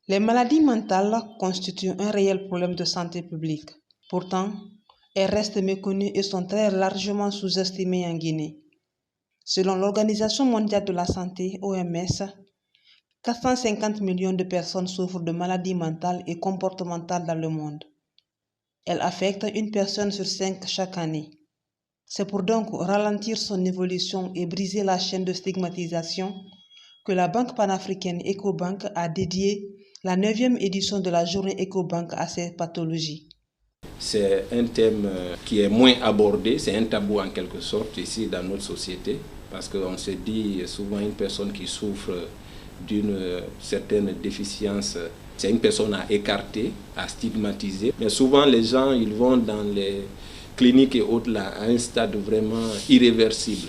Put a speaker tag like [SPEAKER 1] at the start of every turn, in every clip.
[SPEAKER 1] Les maladies mentales constituent un réel problème de santé publique. Pourtant, elles restent méconnues et sont très largement sous-estimées en Guinée. Selon l'Organisation mondiale de la santé, OMS, 450 millions de personnes souffrent de maladies mentales et comportementales dans le monde. Elles affectent une personne sur 5 chaque année. C'est pour donc ralentir son évolution et briser la chaîne de stigmatisation que la Banque panafricaine EcoBank a dédié la 9e édition de la journée EcoBank à ces pathologies.
[SPEAKER 2] C'est un thème qui est moins abordé, c'est un tabou en quelque sorte ici dans notre société, parce qu'on se dit souvent une personne qui souffre d'une certaine déficience, c'est une personne à écarter, à stigmatiser. Mais souvent les gens ils vont dans les cliniques et autres là à un stade vraiment irréversible.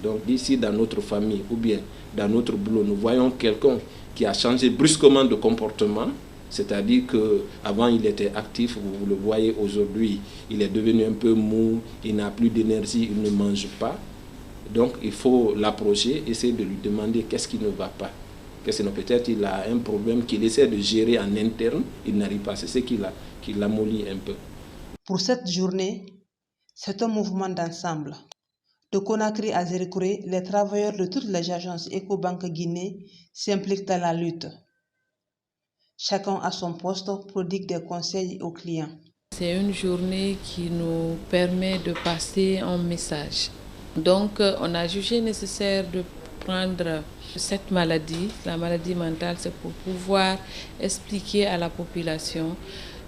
[SPEAKER 2] Donc ici dans notre famille ou bien dans notre boulot, nous voyons quelqu'un qui a changé brusquement de comportement, c'est-à-dire qu'avant il était actif, vous le voyez aujourd'hui, il est devenu un peu mou, il n'a plus d'énergie, il ne mange pas. Donc il faut l'approcher, essayer de lui demander qu'est-ce qui ne va pas. Peut-être il a un problème qu'il essaie de gérer en interne, il n'arrive pas, c'est ce qui l'amollit un peu.
[SPEAKER 1] Pour cette journée, c'est un mouvement d'ensemble. De Conakry à Zérikoué, les travailleurs de toutes les agences EcoBank Guinée s'impliquent dans la lutte. Chacun à son poste prodigue des conseils aux clients.
[SPEAKER 3] C'est une journée qui nous permet de passer un message. Donc, on a jugé nécessaire de prendre cette maladie, la maladie mentale, c'est pour pouvoir expliquer à la population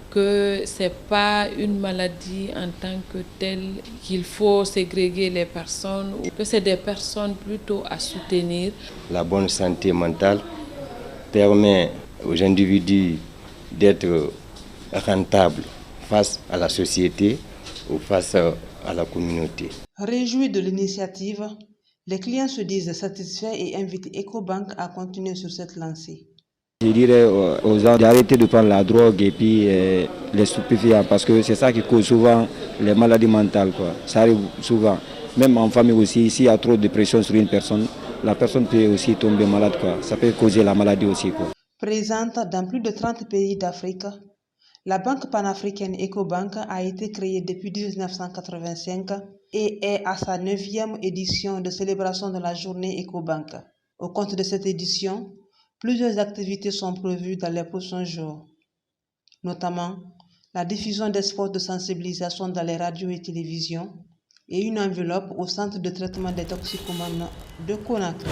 [SPEAKER 3] que ce n'est pas une maladie en tant que telle qu'il faut ségréguer les personnes, ou que c'est des personnes plutôt à soutenir.
[SPEAKER 4] La bonne santé mentale permet aux individus d'être rentables face à la société ou face à la communauté.
[SPEAKER 1] Réjouis de l'initiative, les clients se disent satisfaits et invitent EcoBank à continuer sur cette lancée.
[SPEAKER 5] Je dirais aux gens d'arrêter de prendre la drogue et puis les stupéfiants parce que c'est ça qui cause souvent les maladies mentales. Ça arrive souvent. Même en famille aussi, s'il y a trop de pression sur une personne, la personne peut aussi tomber malade. Ça peut causer la maladie aussi.
[SPEAKER 1] Présente dans plus de 30 pays d'Afrique, la Banque panafricaine EcoBank a été créée depuis 1985 et est à sa 9e édition de célébration de la journée EcoBank. Au compte de cette édition, plusieurs activités sont prévues dans les prochains jours, notamment la diffusion des spots de sensibilisation dans les radios et télévisions et une enveloppe au centre de traitement des toxicomanes de Conakry.